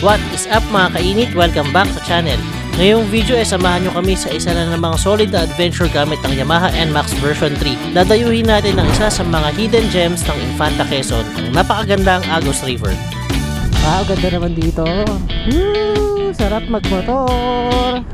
What is up mga kainit? Welcome back sa channel. Ngayong video ay samahan nyo kami sa isa na namang solid na adventure gamit ng Yamaha NMAX version 3. Dadayuhin natin ang isa sa mga hidden gems ng Infanta Quezon, ang napakagandang Agos River. Ganda naman dito. Sarap magmotor.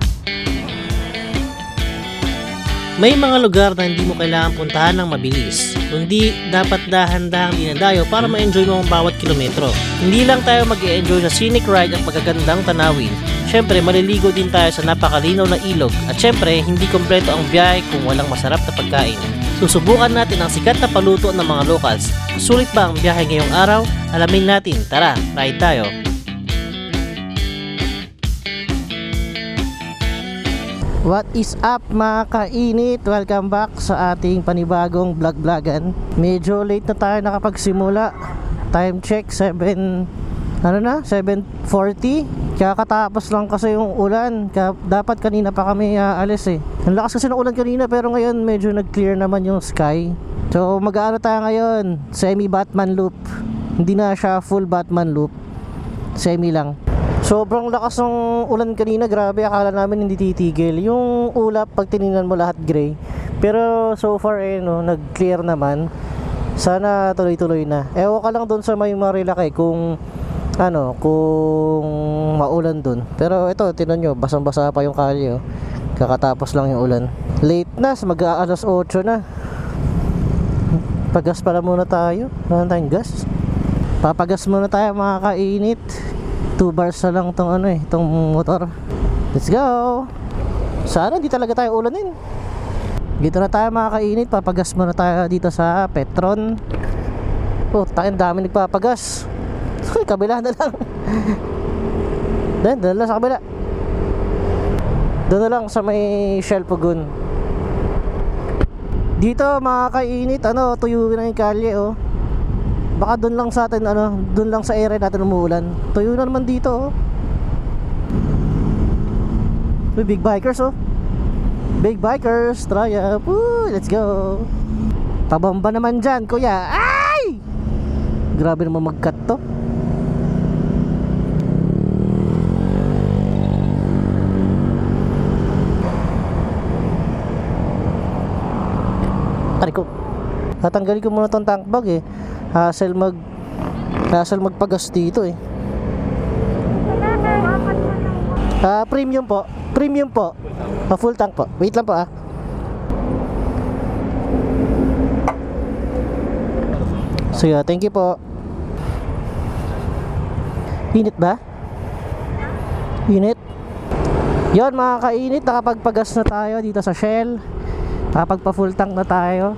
May mga lugar na hindi mo kailangan puntahan ng mabilis, kundi dapat dahan-dahang dinadayo para ma-enjoy mo ang bawat kilometro. Hindi lang tayo mag-e-enjoy sa scenic ride at magagandang tanawin. Syempre, maliligo din tayo sa napakalinaw na ilog at syempre, hindi kompleto ang biyahe kung walang masarap na pagkain. Susubukan natin ang sikat na paluto ng mga locals. Sulit ba ang biyahe ngayong araw? Alamin natin. Tara, ride tayo! What is up mga kainit? Welcome back sa ating panibagong vlog-vlogan. Medyo late na tayo nakapagsimula. Time check 7:40. Kakatapos lang kasi yung ulan. Dapat kanina pa kami aalis eh. Ang lakas kasi ng ulan kanina, pero ngayon medyo nag-clear naman yung sky. So mag-aano tayo ngayon? Semi-Batman loop. Hindi na siya full Batman loop. Semi lang. Sobrang lakas ng ulan kanina, grabe, akala namin hindi titigil. Yung ulap, pag tinignan mo lahat gray. Pero so far nag-clear naman. Sana tuloy-tuloy na. Ewan ka lang doon sa may Marilaki kung kung maulan doon. Pero ito, tinan nyo, basang-basa pa yung kalye. Kakatapos lang yung ulan. Late na, mag-aalas 8 na. Pagas pala muna tayo. Wala tayong gas. Papagas muna tayo mga kainit. 2 bars na lang itong motor. Let's go. Sana hindi talaga tayo ulanin. Dito na tayo mga kainit. Papagas muna tayo dito sa Petron. Tayo dami nagpapagas. Kabila na lang. Doon lang sa kabila. Doon na lang sa may Shell Pugon. Dito mga kainit, tuyo na yung kalye Baka doon lang sa atin, doon lang sa area natin umuulan. Tuyo na naman dito May big bikers Big bikers, triumph. Let's go. Pabamba naman dyan, kuya. Ay! Grabe naman mag-cut to. Tari ko. Tatanggalin ko muna tong tank bag Hassle magpagas dito Premium po. Premium po. Full tank po. Wait lang po So yeah, thank you po. Init ba? Init. Yon mga kainit, nakapagpagas na tayo dito sa Shell. Nakapagpa full tank na tayo.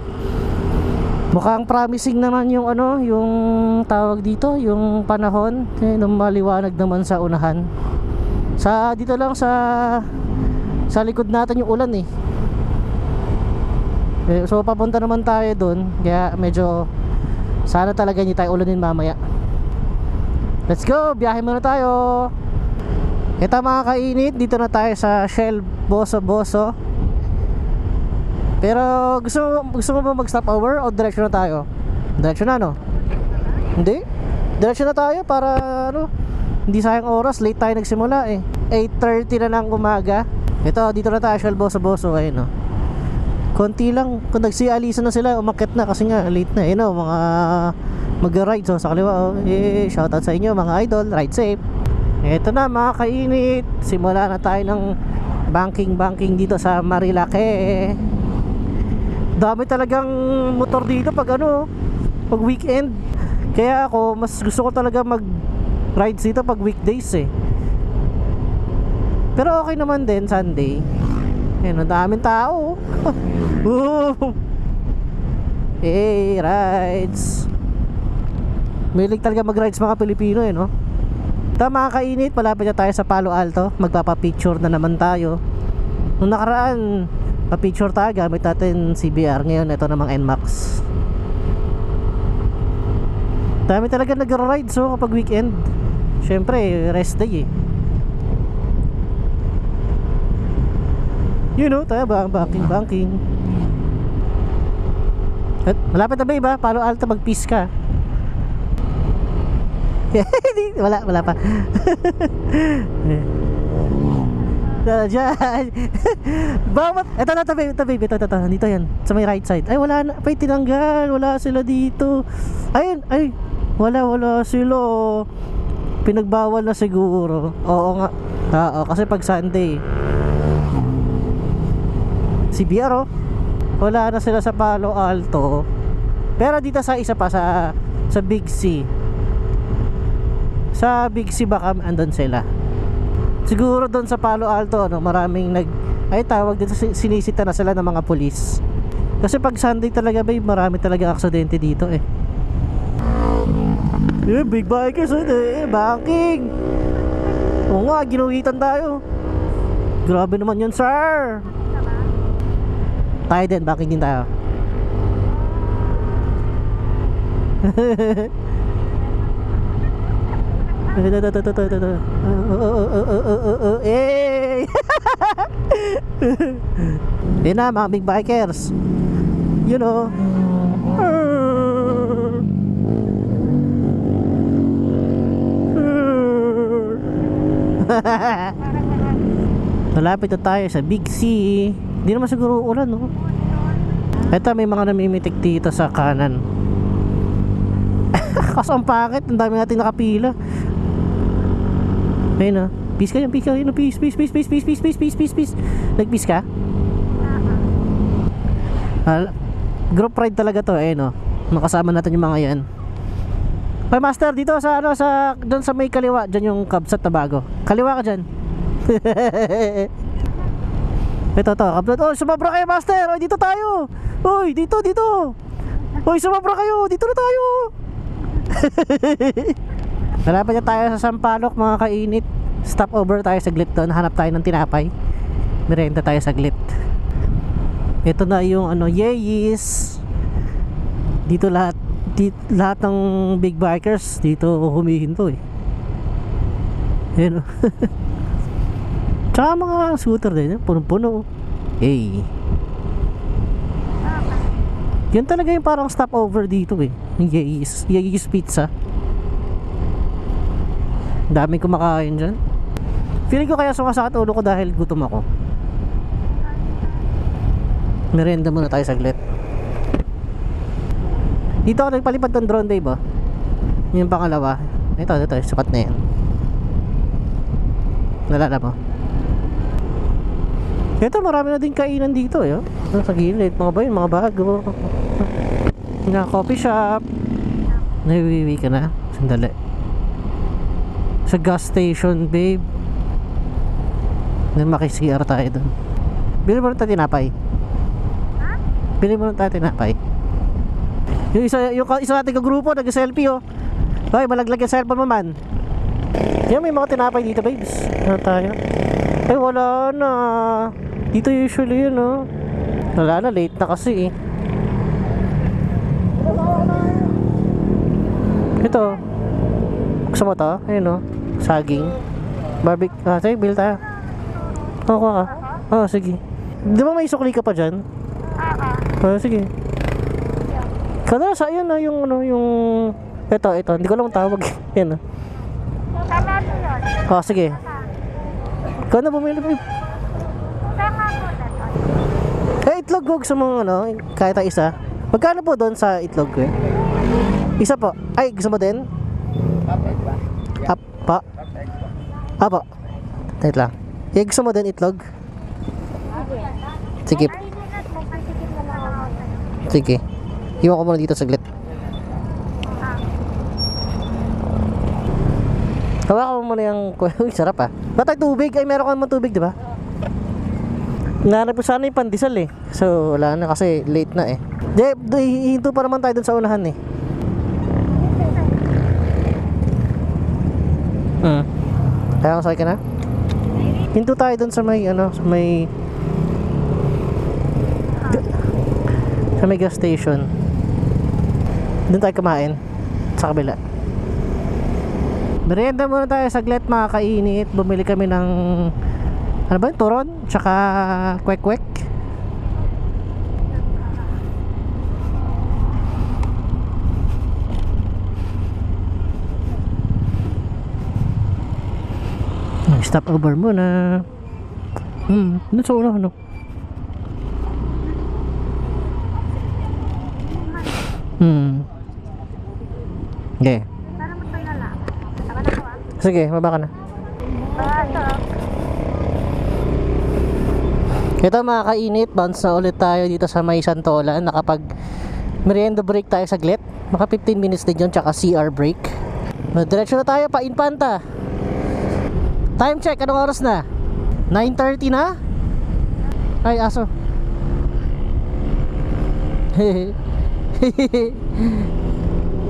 Mukhang promising naman yung yung tawag dito, yung panahon. Maliwanag naman sa unahan. Dito lang sa likod natin yung ulan So papunta naman tayo doon. Kaya medyo sana talaga hindi tayo ulanin mamaya. Let's go, biyahe muna tayo. Ito mga kainit, dito na tayo sa Shell Boso. Pero gusto mo ba mag-stop over o diretso na tayo? Diretso na Hindi? Diretso na tayo para hindi sayang oras, late tayo nagsimula 8:30 na ng umaga. Ito, dito na tayo Shell Boso ayun konti lang, kung nagsialisan na sila, umakyat na kasi nga late na mga mag-ride sa kaliwa shoutout sa inyo mga idol, ride safe. Ito na mga kainit, simula na tayo ng banking dito sa Marilaki. Dami talagang motor dito pag weekend. Kaya ako mas gusto ko talaga mag-rides dito pag weekdays Pero okay naman din Sunday. Ang daming tao. Hey, rides. Mahilig talaga mag-rides mga Pilipino Tama kainit, palapit na tayo sa Palo Alto. Magpapapicture na naman tayo. Nung nakaraan pa-picture tayo gamit natin CBR. Ngayon ito namang NMAX. Dami talaga nag-ride kapag weekend. Syempre rest day tayo ba banking. At malapit na ba Palo Alto, mag-peace ka. Wala pa. Diyan. Bawat, ito, babe. Ito. Dito yan. Sa may right side. Ay, wala na. Ay, tinanggal. Wala sila dito. Ayun, ay. Wala sila. Pinagbawal na siguro. Oo nga. Oo, kasi pag Sunday. Si BR, oh. Wala na sila sa Palo Alto. Pero dito sa isa pa, sa Big C. Sa Big C baka andun sila. Siguro doon sa Palo Alto, ano, maraming tawag dito, sinisita na sila ng mga pulis. Kasi pag Sunday talaga, babe, marami talaga aksidente dito eh. Big bikers, banking. Oo nga, ginuhitan tayo. Grabe naman yun, sir. Tayo din, banking din tayo. Yan na mga big bikers. You know. Malapit na tayo sa Big C. Hindi naman siguro ulan, no? Ito, may mga namimitik dito sa kanan. Kasi ang pangit, ang dami natin nakapila. Ayun, peace ka yan, peace. Nag-peace ka? Group ride talaga to, ayun, makasama natin yung mga yan. Hoy master, dito sa doon sa may kaliwa, diyan yung Kabsat na bago. Kaliwa ka diyan. Ito Kabsat. Oh, sumabra kayo master. Oy, dito tayo. Oy, dito. Oy, sumabra kayo. Dito na tayo. Malapit na tayo sa Sampaloc, mga kainit. Stop over tayo saglit doon. Hanap tayo ng tinapay. Merenda tayo saglit. Ito na yung Yeyis. Dito lahat ng big bikers dito humihinto eh. Ayan, tsaka mga scooter din, punong-puno. Hey, yan talaga yung parang stopover dito eh. Yung Yeyis Pizza. Daming kumakain dyan. Feeling ko kaya sumasakit ulo ko dahil gutom ako. Merenda muna tayo saglit. Dito ako nagpalipad ng drone, Dave, oh. Yung pangalawa. Ito, sapat na yan. Nalala mo? Ito, marami na din kainan dito, eh, oh. Sa gilid, mga bago. Nga, coffee shop. Nawiwi ka na? Sandali. Sa gas station, babe. Then makis-CR tayo dun. Bili mo rin tayo tinapay. Bili mo rin tayo tinapay. Yung isa nating kagrupo, nag-selfie, oh. Hoy, malaglag yung cellphone mo, man. Yan, may mga tinapay dito, babes. Ano tayo? Ay, wala na. Dito usually yun, oh. Wala na, late na kasi, eh. Ito. Gusto mo to? Ayun, oh. Saging. Barbecue. Sige, bill tayo. Kuha ka. Sige. Di ba may sukli ka pa dyan? Sige. Kada sa yan yung ito, hindi ko lang tawag. Yan. Sige. Ikaw na bumili. Itlog ko sa mga kahit isa. Magkano po doon sa itlog ko? Isa po. Ay, gusto mo din? Apa. Wait lang. Gusto mo din itlog? Sige. Sige. Iwan ko muna dito saglit. Hawakan mo muna yung... Uy, sarap ah. Ba't ay tubig? Ay, meron ka naman tubig, di ba? Nahanap ko sana yung pandesal eh. So, wala na kasi late na eh. Hinto pa naman tayo dun sa unahan eh. Kaya sakay ka na? Hinto tayo dun sa may sa may gas station. Doon tayo kumain sa kabila. Merienda muna tayo saglit, mga kainit. Bumili kami ng ano ba yun? Turon tsaka kwek-kwek. Stop over muna. Ano sa una, ano? Okay. Sige, baba ka na. Ito mga kainit, bounce na ulit tayo dito sa May Santolan. Nakapag merienda break tayo saglit. Maka 15 minutes din yun, tsaka CR break. Diretso na tayo pa Infanta. Time check, anong oras na? 9:30 na? Ay, aso.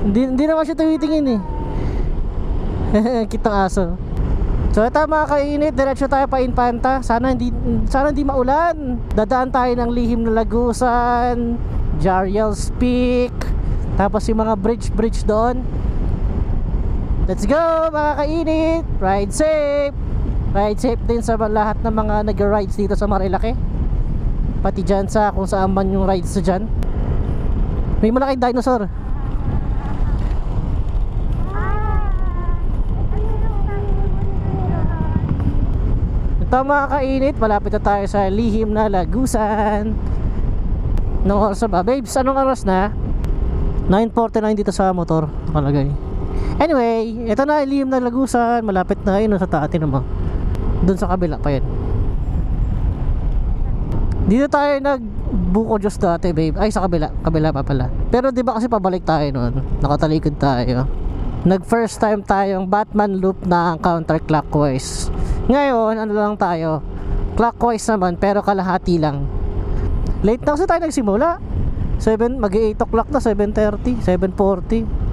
Hindi naman siya tumitingin eh. Kitang aso. So ito mga kainit, diretso tayo pa Infanta. Sana hindi maulan. Dadaan tayo ng Lihim na Lagusan, Jariel's Peak, tapos yung mga bridge doon. Let's go mga kainit. Ride safe. Ride safe din sa lahat ng mga nag-rides dito sa Marilaki. Pati dyan sa kung saan man yung rides dyan. May malaking dinosaur. Ito mga kainit, malapit na tayo sa Lihim na Lagusan. Anong oras na ba? Babes, anong oras na? 9:49 dito sa motor nakalagay. Anyway, ito na Lihim na Lagusan. Malapit na yun sa taati naman. Doon sa kabila pa yan. Dito tayo nagbuko Diyos dati babe. Ay sa kabila pa pala. Pero di ba kasi pabalik tayo noon, nakatalikod tayo. Nag first time tayong Batman loop na counterclockwise. Ngayon, ano lang tayo, clockwise naman pero kalahati lang. Late na kasi tayo nagsimula. Mag-8 o'clock na, 7:30, 7:40.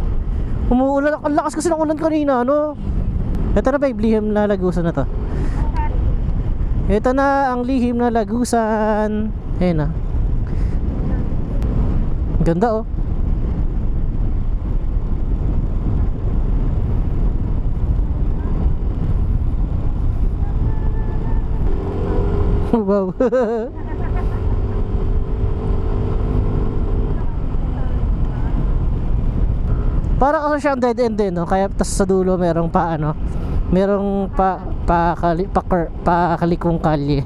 Umuulan, ang lakas kasi ng ulan kanina, ano. Ito na babe, Lihim na Lagusan na to. Ito na ang Lihim na Lagusan. Ayan na. Ganda oh. Wow. Para kasi siyang dead end din, no? Kaya tas sa dulo merong pa ano, merong pakalikong kalye.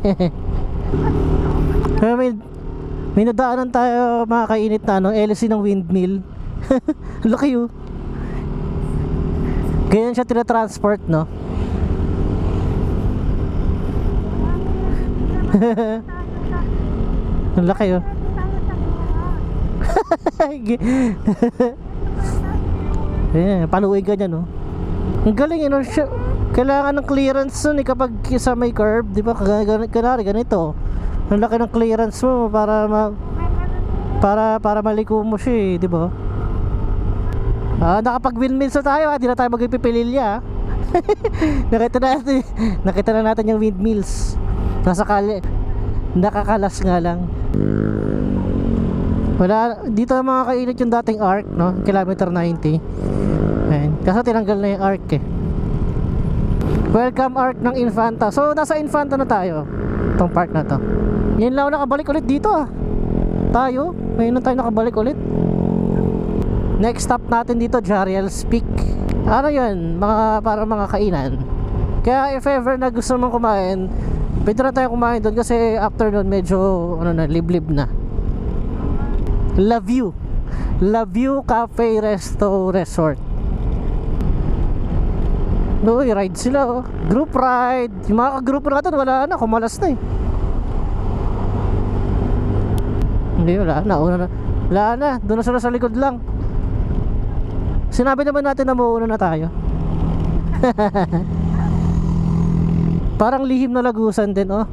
may nadaanan tayo mga kainit na ano, LC ng windmill. Laki oh. Ganyan siya tinatransport, no? Ang laki oh. Ayan, paluin ka dyan oh. Ang galing yun, kailangan ng clearance nun eh kapag sa may curve, di ba? Kanari ganito. Ang laki ng clearance mo para maliko mo siya eh, di ba? Nakapag windmills na tayo, di na tayo magpipililya. Nakita na natin yung windmills. Nasa kali, nakakalas nga lang. Wala, dito mga kainit yung dating arc, no? Kilometer 90. Ayan. Kasi tinanggal na yung arc eh. Welcome arc ng Infanta. So nasa Infanta na tayo, itong park na to. Ngayon lang ako nakabalik ulit dito ah. Ngayon na tayo nakabalik ulit. Next stop natin dito, Jariel's Peak. Ano yun? Para mga kainan. Kaya if ever na gusto mong kumain, pwede na tayo kumain doon kasi after nun medyo liblib na. La View Cafe Resto Resort. Uy, ride sila oh. Group ride. Yung mga ka-group natin wala na, kumalas na eh. Hindi, wala na, doon na sila sa likod lang. Sinabi naman natin na mauuna na tayo. Parang Lihim na Lagusan din oh.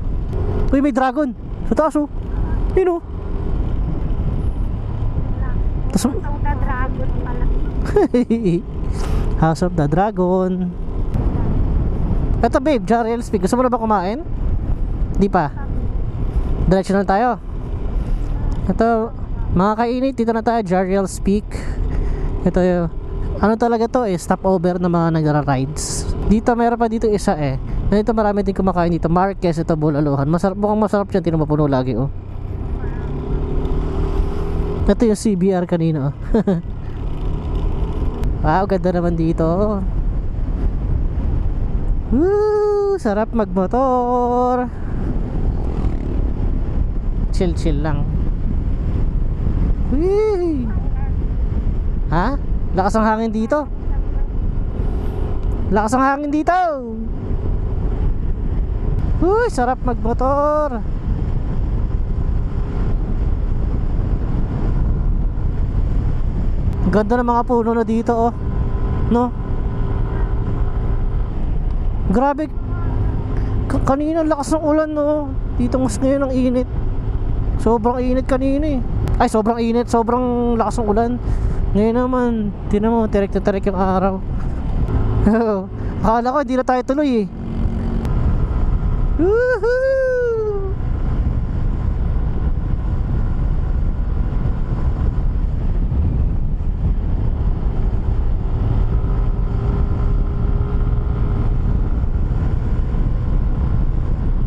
Uy, may dragon sa taas oh. Yun oh. House of the Dragon pala. House of the Dragon. Ito babe, Jariel's Peak. Gusto mo na ba kumain? Di pa. Diretso na tayo. Ito, mga kainit, dito na tayo, Jariel's Peak. Ito yung, ano talaga to eh, stopover ng mga nagra-rides. Dito, meron pa dito isa eh. Dito marami din kumakain dito. Marquez, ito Bulaluhan. Mukhang masarap siya, tinan mo puno lagi oh. Ito yung CBR kanina oh. Wow, ganda naman dito. Woo! Sarap magmotor. Chill lang. Whee! Ha? Lakas ang hangin dito. Lakas ang hangin dito. Sarap magmotor. Ganda ng mga puno na dito, oh. No? Grabe. Kanina ang lakas ng ulan, no. Dito mas ngayon ang init. Sobrang init kanina, eh. Ay, sobrang init, sobrang lakas ng ulan. Ngayon naman, tinan mo, tirik na tirik yung araw. Akala ko hindi na tayo tuloy, eh. Woohoo!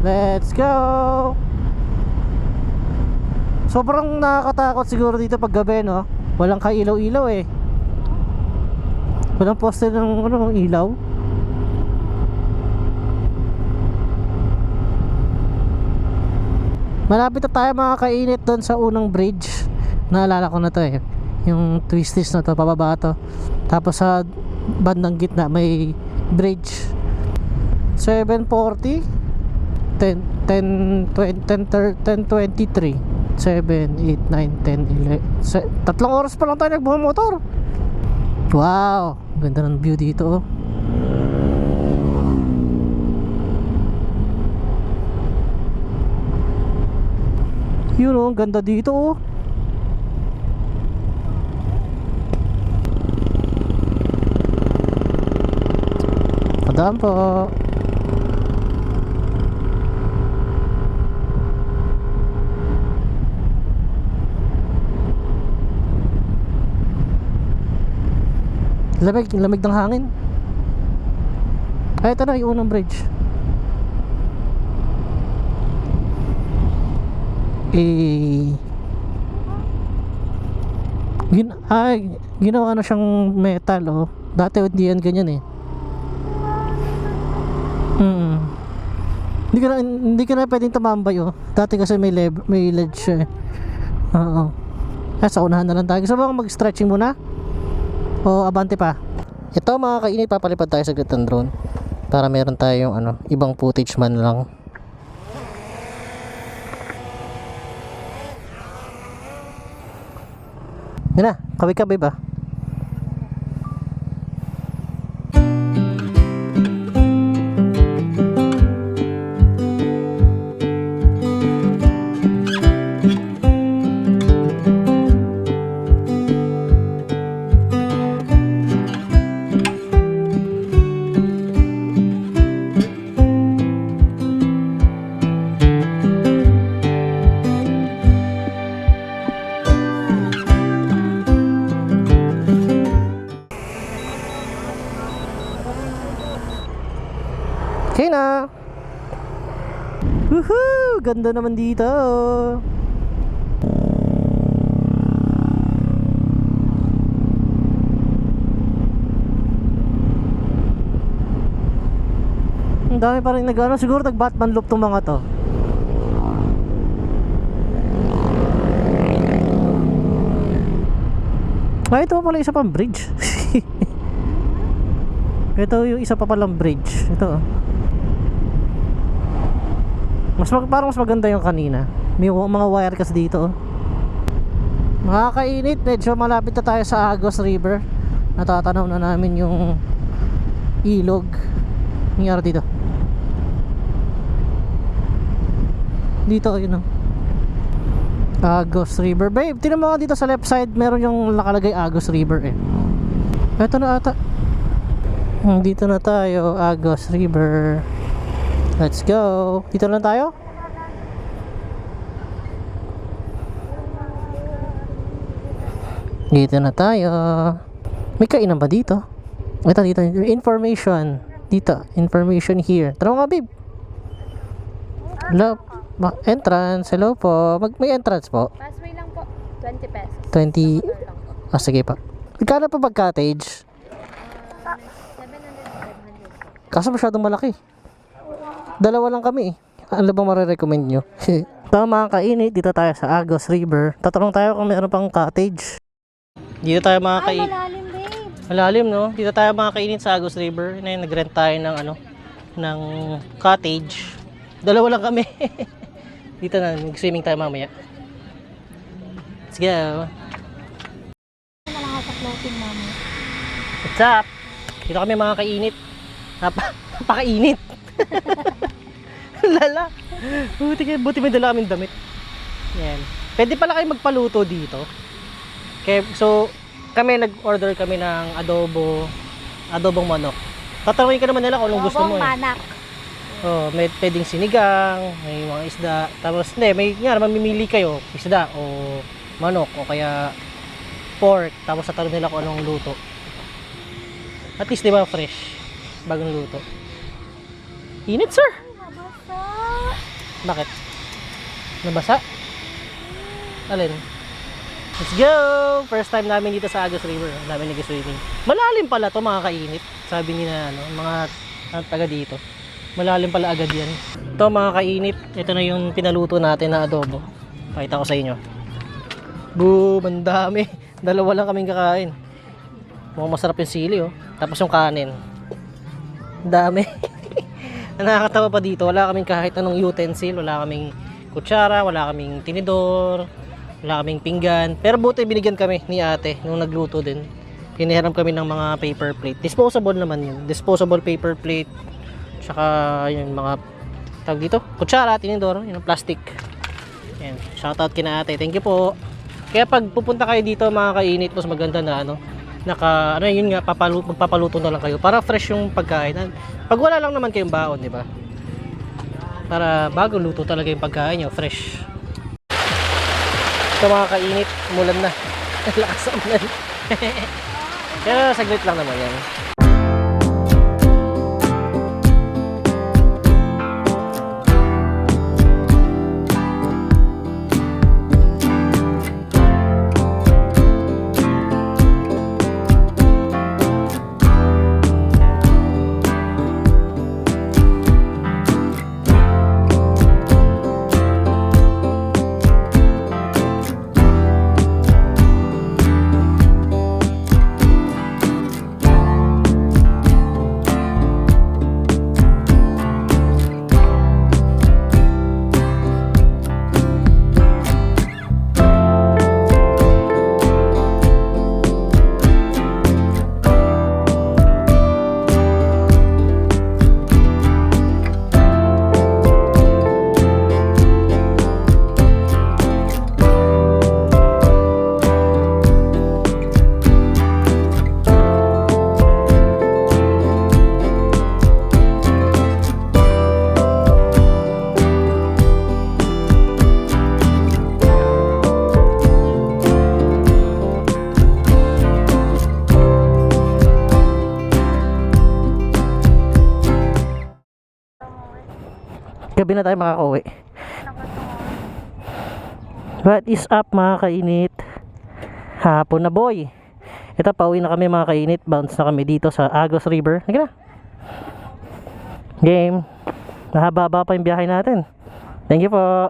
Let's go! Sobrang nakakatakot siguro dito pag gabi, no? Walang kailaw-ilaw, eh. Walang poste ng ilaw. Malapit na tayo mga kainit doon sa unang bridge. Naalala ko na to, eh. Yung twisties na to, pababa to. Tapos sa bandang gitna may bridge. 7:40 10:23 7, 8, 9, 10, 11 tatlong oras pa lang tayo nagbumotor. Wow, ganda ng view dito, oh. Yun, oh, ganda dito, oh. Padaan po. Lamig ng hangin. Ay, ito na yung unang bridge. Ginawa na siyang metal, oh. Dati hindi yan ganyan, eh. Hindi ka na pwedeng tumambay, oh. Dati kasi may ledge siya, eh. Oo. Sa unahan na lang tayo. Gusto mo mag-stretching muna? O abante pa. Ito mga kainit, papalipad tayo saglit ng drone para meron tayong ibang footage man lang. Yan na, kaway-kaway ba? Okay na. Woohoo! Ganda naman dito. Ang dami pa rin siguro nag-Batman loop tong mga to. Ay, ito pala isa pang bridge. Ito yung isa pa palang bridge. Ito, oh. Parang mas maganda yung kanina. May mga wire kasi dito, oh. Makakainit, medyo malapit na tayo sa Agos River. Natatanaw na namin yung ilog. Nangyari dito. Dito, yun, oh. Agos River. Babe, tinan mo nga dito sa left side, meron yung nakalagay Agos River, eh. Ito na ata. Dito na tayo, Agos River. Let's go. Dito lang tayo. Dito na tayo. May kainan ba dito? Ito dito. Information. Dito. Information here. Tara nga, babe. Hello. Entrance. Hello po. May entrance po. Passway lang po. 20 pesos. 20. Dollar lang po. Ah, sige pa. Magkano pa pag-cottage? 700, 500 po. Kaso masyadong malaki. Dalawa lang kami eh. Ano bang marirecommend nyo? Tama mga kainit, dito tayo sa Agos River. Tatanong tayo kung meron pang cottage. Dito tayo mga Ay, kainit. malalim, babe. Malalim, no? Dito tayo mga kainit sa Agos River. Na nag-rent tayo ng ng cottage. Dalawa lang kami. Dito na, mag-swimming tayo mamaya. Let's go. Malakas sa floating, mama. What's up? Dito kami mga kainit. Napakainit. Lala. Buti may dala kaming damit. Yan. Pwede pala kayo magpaluto dito. Okay, so kami nag-order kami ng adobong manok. Tatanungin ka naman nila kung anong gusto mo eh. Manak. Oh, may pwedeng sinigang, may mga isda. Tapos hindi, may nga mamimili kayo, isda o manok o kaya pork. Tapos tatanungin nila kung anong luto. At least 'di ba fresh bagong luto. Init, sir. Nabasa. Bakit? Nabasa? Alin? Let's go! First time namin dito sa Agos River. Ang dami nag-swimming. Malalim pala to mga kainit. Sabi ni na mga taga dito. Malalim pala agad yan. Ito mga kainit. Ito na yung pinaluto natin na adobo. Pakita ko sa inyo. Boom! Ang dami. Dalawa lang kaming kakain. Mukhang masarap yung sili oh. Tapos yung kanin. Ang dami. Nakakatawa pa dito. Wala kaming kahit anong utensil. Wala kaming kutsara. Wala kaming tinidor. Wala kaming pinggan. Pero buti binigyan kami ni ate nung nagluto din. Pinahiram kami ng mga paper plate. Disposable naman yun. Disposable paper plate. Tsaka yung mga tawag dito. Kutsara, tinidor. Yung plastic. Yan. Shoutout kina ate. Thank you po. Kaya pag pupunta kayo dito mga kainit, mas maganda na yun nga, magpapaluto na lang kayo para fresh yung pagkain. Pag wala lang naman kayong baon, di ba? Para bago luto talaga yung pagkain nyo, fresh. Ito mga kainit, umulan na. Lakas sa ulan. Pero saglit lang naman yan. Gabi na tayo makakauwi. What is up mga kainit? Hapon na boy. Ito, pauwi na kami mga kainit. Bounce na kami dito sa Agos River. Sige na. Game. Mahaba-haba pa yung biyahe natin. Thank you po.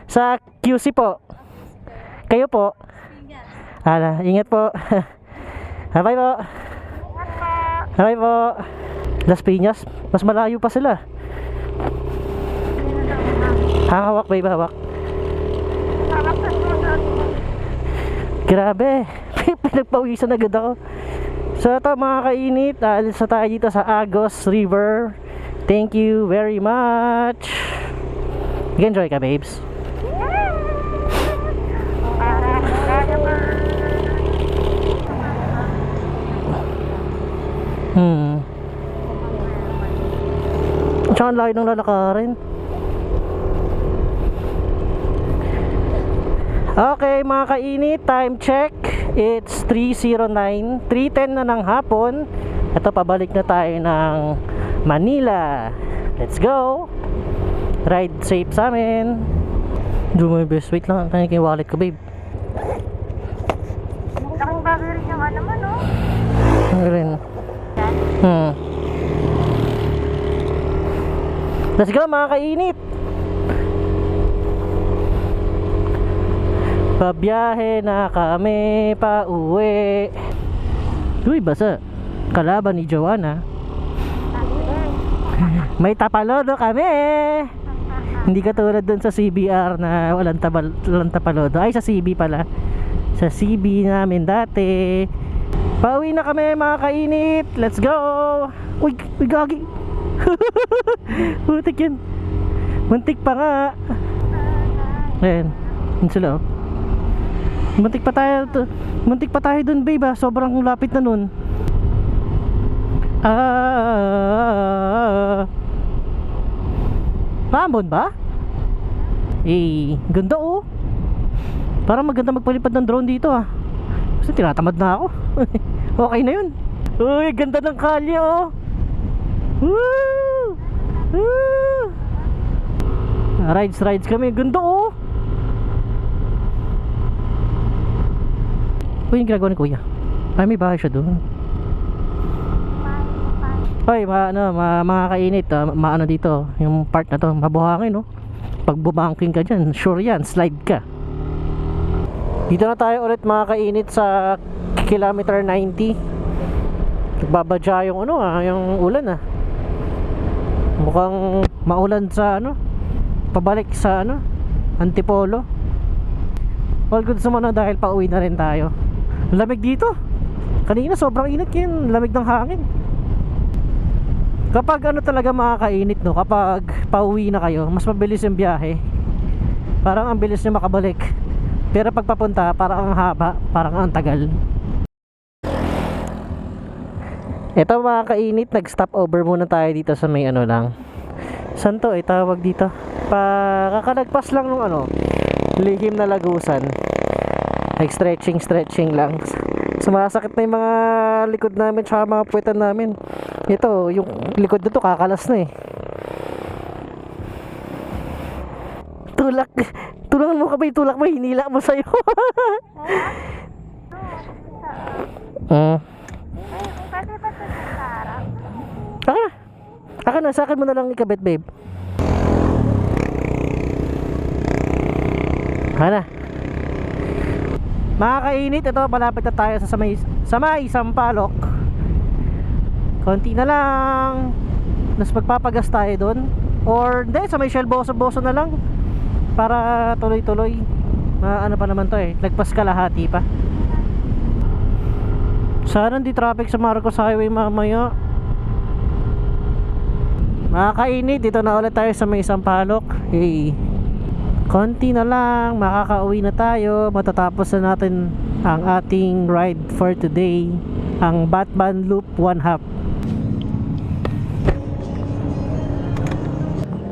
Sa QC po. Kayo po. Ingat po. Bye po. Bye po. Las Piñas. Mas malayo pa sila. Hawak babe, hawak. Grabe. Pinagpawisan agad ako. So ito mga kainit, alis na tayo dito sa Agos River. Thank you very much. Enjoy ka babes. Tsaka ang layo ng lalakarin. Okay mga kainit, time check. It's 3:09, 3:10 na ng hapon. Ito, pabalik na tayo ng Manila. Let's go. Ride safe sa amin. Do my best. Wait lang, tayo kay wallet ko babe. Laking bagay rin yung ano mo, no? Ano rin? 3:10 na ng hapon. Ito, pabalik na tayo ng Manila. Let's go. Ride safe sa amin. Do my best. Wait lang, tayo kay wallet ko babe. Laking bagay rin yung ano mo, no? Ano rin? 3:10 na ng hapon. Ito, pabalik na tayo ng Manila. Let's go. Ride safe sa amin. Let's go mga kainit. Pabiyahe na kami pa uwi. Uy, basa. Kalaban ni Joanna. May tapalodo kami. Hindi katulad dun sa CBR na walang tapalodo. Ay, sa CB pala. Sa CB namin dati. Pauwi na kami mga kainit. Let's go. Uy, gagi. Muntik yun. Muntik pa nga. Ayan. Yun sila oh. Muntik pa tayo dun babe ah. Sobrang lapit na nun. Mamon ba? Eh, ganda oh. Parang maganda magpalipad ng drone dito ah. Kasi tinatamad na ako. Okay na yun. Uy, ganda ng kalye oh. Woo! Woo! Rides kami. Ganda oh. Uy, yung ginagawa ni kuya. Ay, may bahay siya doon. Hoy, mga kainit, maano dito, yung part na to, mabuhangin, no? Pag bumangking ka dyan, sure yan, slide ka. Dito na tayo ulit mga kainit sa kilometer 90. Nagbabadya yung yung ulan Mukhang maulan sa pabalik sa Antipolo. All good sa mga dahil pauwi na rin tayo. Lamig dito. Kanina sobrang init yun, lamig ng hangin. Kapag talaga makakainit no, kapag pauwi na kayo, mas mabilis yung biyahe. Parang ang bilis nyo makabalik. Pero pag papunta, parang ang haba, parang ang tagal. Ito mga kainit, nag-stop over muna tayo dito sa may lang. Saan to tawag dito? Kakalagpas lang nung lihim na lagusan. Like stretching lang. Sumasakit na yung mga likod namin tsaka mga puwetan namin. Ito, yung likod na to kakalas na Tulak mo ka ba yung tulak mo? Hinila mo sa'yo. Pwede ba ito sa harap? Aka na, sa akin mo na lang ikabit babe. Hana. Mga kainit, ito malapit na tayo sa may Sampaloc. Konti na lang. Mas magpapagas tayo doon. Or hindi, sa may Shell Boso na lang. Para tuloy-tuloy. Ano pa naman to lagpas kalahati pa. Sana hindi traffic sa Marcos Highway mamaya. Mga kainit, dito na ulit tayo sa may Sampaloc. Hey, konti na lang, makakauwi na tayo. Matatapos na natin ang ating ride for today, ang Batman Loop 1/2.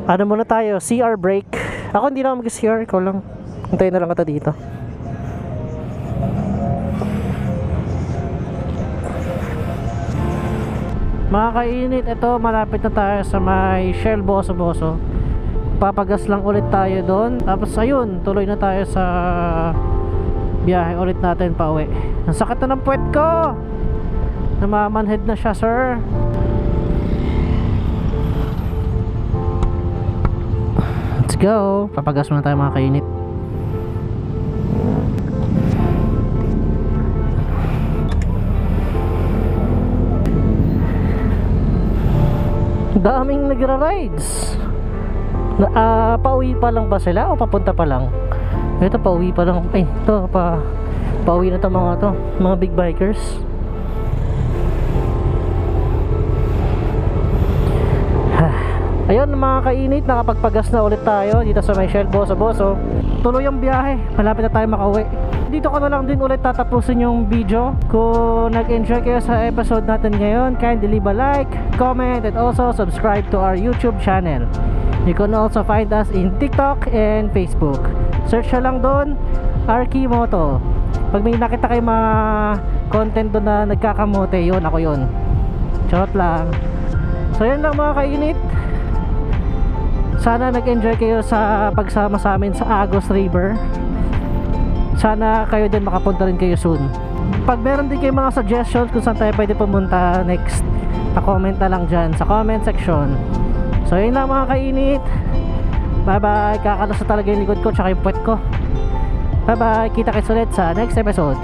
Ano muna tayo, CR break. Ako hindi na mag-CR, ikaw lang. Hintayin na lang kita dito. Mga kainit, ito malapit na tayo sa may Shell Boso. Papagas lang ulit tayo doon. Tapos ayun, tuloy na tayo sa biyahe ulit natin pa uwi. Ang sakit na ng puwet ko. Namamanhead na siya, sir. Let's go. Papagas muna tayo mga kainit. Daming nagra-rides. Pauwi pa lang ba sila o papunta pa lang? Ito pauwi pa lang. Ay, ito pauwi na mga big bikers. Ayun mga kainit, nakapagpagas na ulit tayo dito sa may Shell Boso. Tuloy ang biyahe, malapit na tayo makauwi. Dito ko na lang din ulit tatapusin yung video. Kung nag-enjoy kayo sa episode natin ngayon, kindly leave a like, comment, and also subscribe to our YouTube channel. You can also find us in TikTok and Facebook. Search na lang doon, Arky Moto. Pag may nakita kayong mga content doon na nagkakamote, yun, ako yun. Charot lang. So yun lang mga kainit. Sana nag-enjoy kayo sa pagsama sa amin sa Agos River. Sana kayo din makapunta rin kayo soon. Pag meron din kayo mga suggestions kung saan tayo pwede pumunta next, pa-comment na lang dyan sa comment section. So yun lang mga kainit. Bye bye. Kakalas na talaga yung likod ko tsaka yung puwet ko. Bye bye. Kita kits ulit sa next episode.